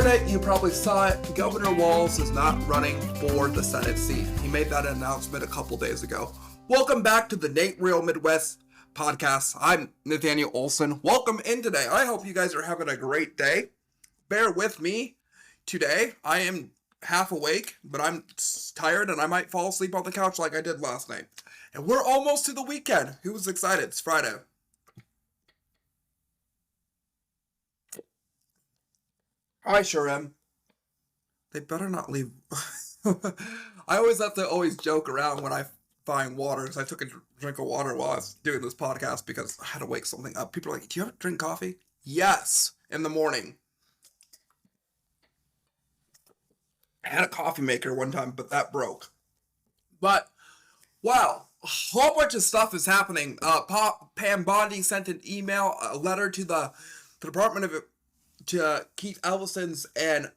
heard it, you probably saw it. Governor Walz is not running for the Senate seat. He made that announcement a couple days ago. Welcome back to the Nate Real Midwest podcast. I'm Nathaniel Olson. Welcome in today. I hope you guys are having a great day. Bear with me today. I am half awake, but I'm tired and I might fall asleep on the couch like I did last night. And we're almost to the weekend. Who's excited? It's Friday. I sure am. They better not leave. I always have to joke around when I find water, because I took a drink of water while I was doing this podcast because I had to wake something up. People are like, do you ever drink coffee? Yes, in the morning. I had a coffee maker one time, but that broke. But, wow, a whole bunch of stuff is happening. Pam Bondi sent an email, a letter to the Department of to Keith Ellison's and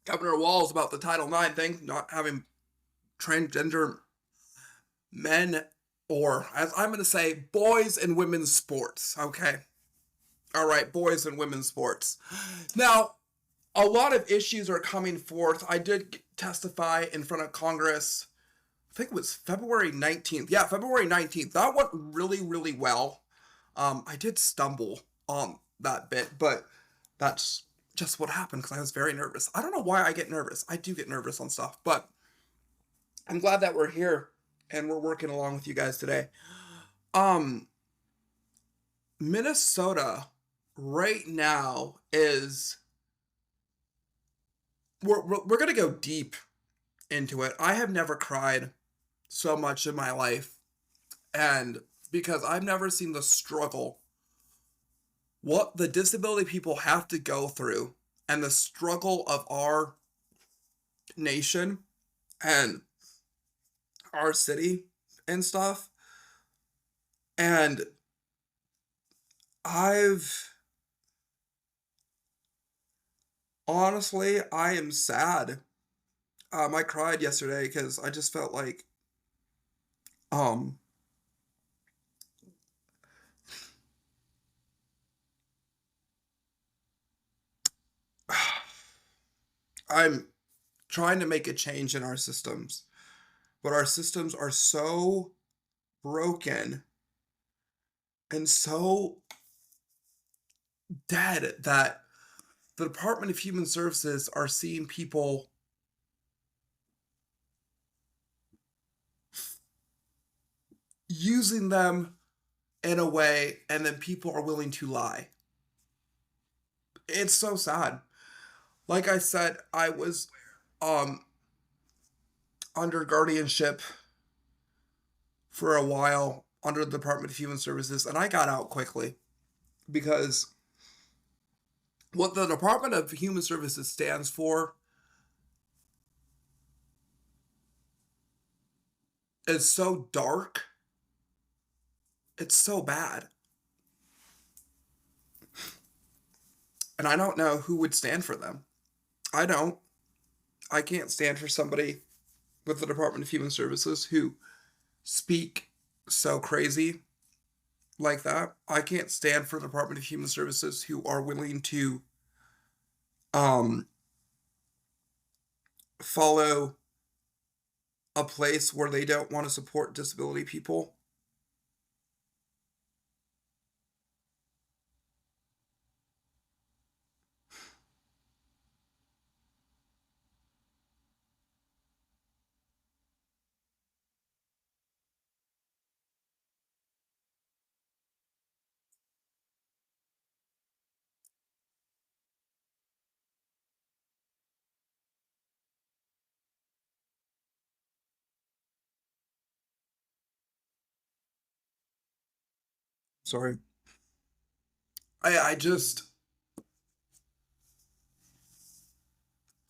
Governor Walz about the Title IX thing, not having transgender men, or as I'm going to say, boys in women's sports, okay? All right, boys in women's sports. Now, a lot of issues are coming forth. I did testify in front of Congress, I think it was February 19th. Yeah, February 19th. That went really, really well. I did stumble on that bit, but that's just what happened because I was very nervous. I don't know why I get nervous. I do get nervous on stuff, but I'm glad that we're here and we're working along with you guys today. Minnesota right now is we're going to go deep into it. I have never cried so much in my life, and because I've never seen the struggle, what the disability people have to go through, and the struggle of our nation and our city and stuff. And honestly, I am sad. I cried yesterday because I just felt like, I'm trying to make a change in our systems, but our systems are so broken and so dead that the Department of Human Services are seeing people using them in a way, and then people are willing to lie. It's so sad. Like I said, I was under guardianship for a while under the Department of Human Services, and I got out quickly because what the Department of Human Services stands for is so dark. It's so bad. And I don't know who would stand for them. I don't. I can't stand for somebody with the Department of Human Services who speak so crazy like that. I can't stand for the Department of Human Services who are willing to follow a place where they don't want to support disability people. Sorry. I just,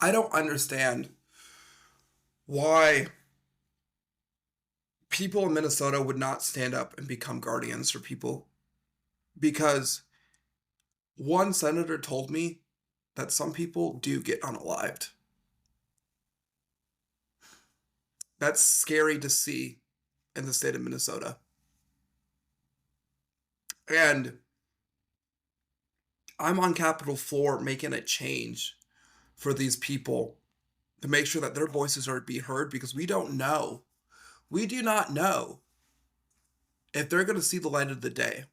I don't understand why people in Minnesota would not stand up and become guardians for people, because one senator told me that some people do get unalived. That's scary to see in the state of Minnesota. And I'm on Capitol floor making a change for these people to make sure that their voices are being heard, because we don't know. We do not know if they're going to see the light of the day.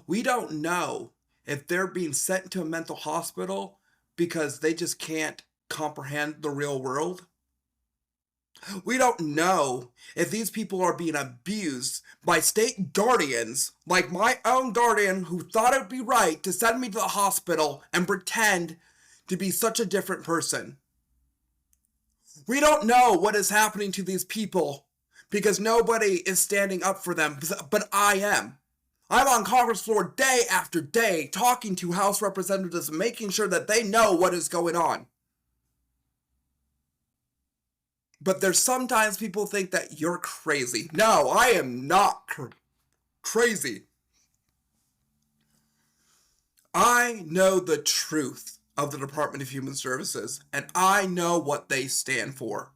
We don't know if they're being sent to a mental hospital because they just can't comprehend the real world. We don't know if these people are being abused by state guardians, like my own guardian, who thought it would be right to send me to the hospital and pretend to be such a different person. We don't know what is happening to these people because nobody is standing up for them, but I am. I'm on Congress floor day after day talking to House representatives and making sure that they know what is going on. But there's sometimes people think that you're crazy. No, I am not crazy. I know the truth of the Department of Human Services, and I know what they stand for.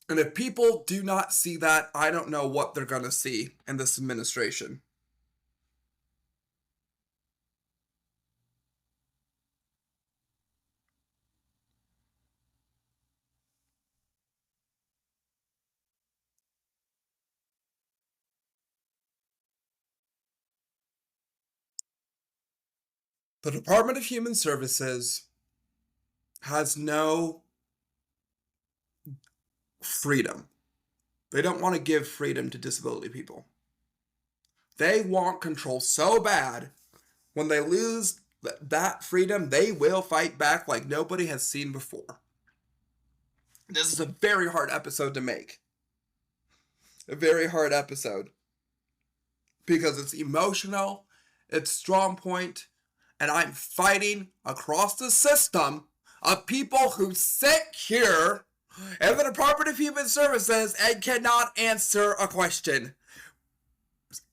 And if people do not see that, I don't know what they're going to see in this administration. The Department of Human Services has no freedom. They don't want to give freedom to disability people. They want control so bad. When they lose that freedom, they will fight back like nobody has seen before. This is a very hard episode to make. A very hard episode. Because it's emotional, it's strong point, and I'm fighting across the system of people who sit here in the Department of Human Services and cannot answer a question.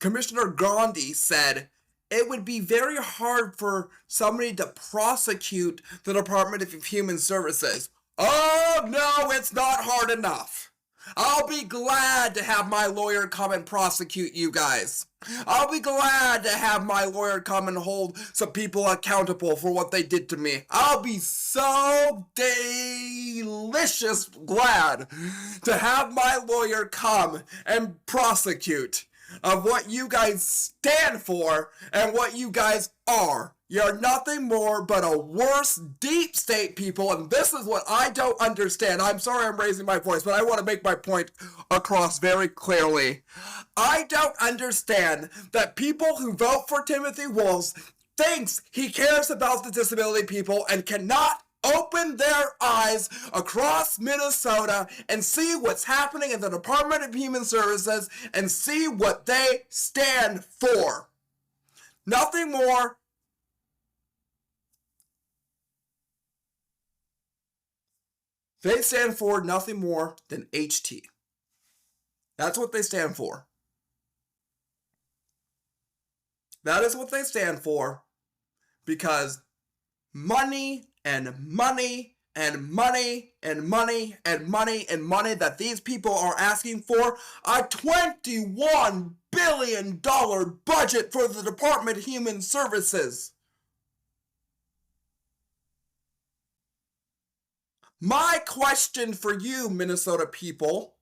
Commissioner Gandhi said it would be very hard for somebody to prosecute the Department of Human Services. Oh, no, it's not hard enough. I'll be glad to have my lawyer come and prosecute you guys. I'll be glad to have my lawyer come and hold some people accountable for what they did to me. I'll be so delicious glad to have my lawyer come and prosecute of what you guys stand for and what you guys are. You're nothing more but a worse deep state people, and this is what I don't understand. I'm sorry I'm raising my voice, but I want to make my point across very clearly. I don't understand that people who vote for Timothy Wolves thinks he cares about the disability people and cannot open their eyes across Minnesota and see what's happening in the Department of Human Services and see what they stand for. Nothing more. They stand for nothing more than HT. That's what they stand for. That is what they stand for, because money and money and money and money and money and money that these people are asking for, a $21 billion budget for the Department of Human Services. My question for you, Minnesota people,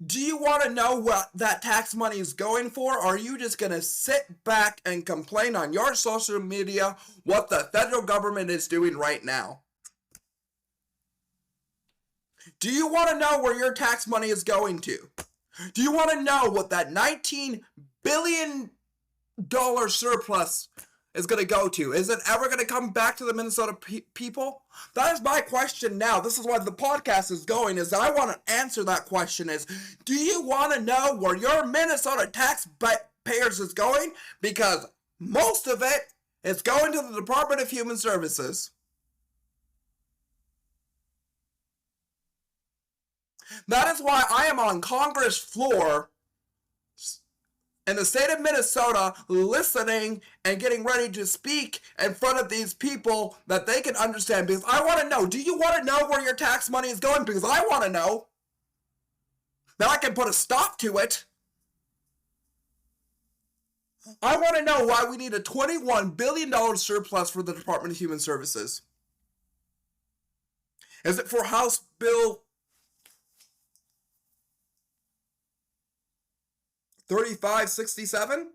do you want to know what that tax money is going for, or are you just going to sit back and complain on your social media what the federal government is doing right now? Do you want to know where your tax money is going to? Do you want to know what that $19 billion surplus is going to go to? Is it ever going to come back to the Minnesota people? That is my question now. This is why the podcast is going, is I want to answer that question is, do you want to know where your Minnesota taxpayers is going? Because most of it is going to the Department of Human Services. That is why I am on Congress floor in the state of Minnesota listening and getting ready to speak in front of these people that they can understand. Because I want to know, do you want to know where your tax money is going? Because I want to know. Then I can put a stop to it. I want to know why we need a $21 billion surplus for the Department of Human Services. Is it for House Bill 3567?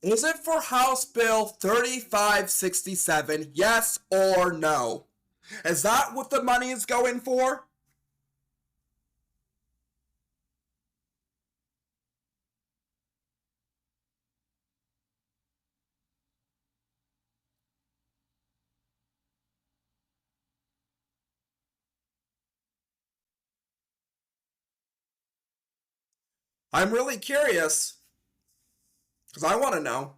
Is it for House Bill 3567? Yes or no? Is that what the money is going for? I'm really curious because I want to know.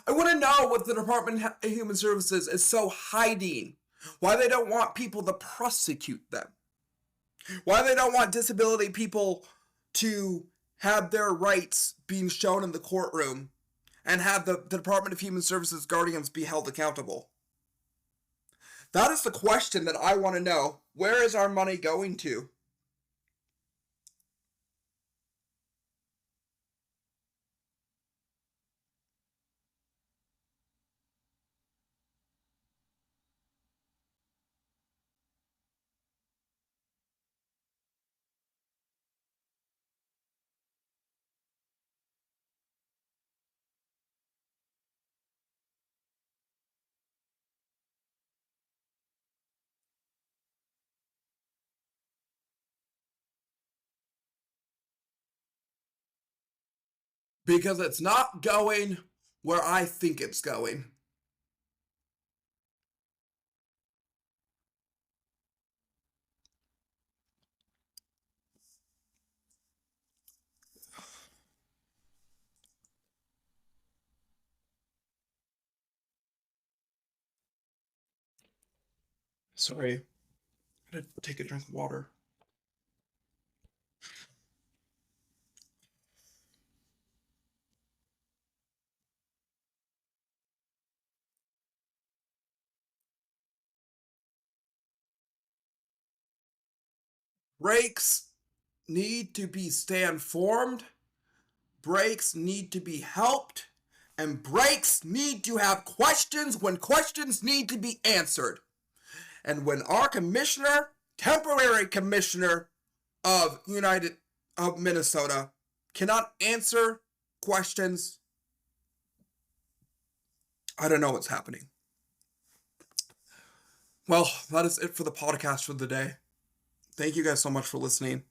I want to know what the Department of Human Services is so hiding. Why they don't want people to prosecute them. Why they don't want disability people to have their rights being shown in the courtroom and have the Department of Human Services guardians be held accountable. That is the question that I want to know. Where is our money going to? Because it's not going where I think it's going. Sorry. I had to take a drink of water. Breaks need to be stand formed. Breaks need to be helped. And breaks need to have questions when questions need to be answered. And when our commissioner, temporary commissioner of Minnesota, cannot answer questions, I don't know what's happening. Well, that is it for the podcast for the day. Thank you guys so much for listening.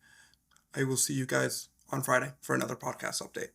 I will see you guys on Friday for another podcast update.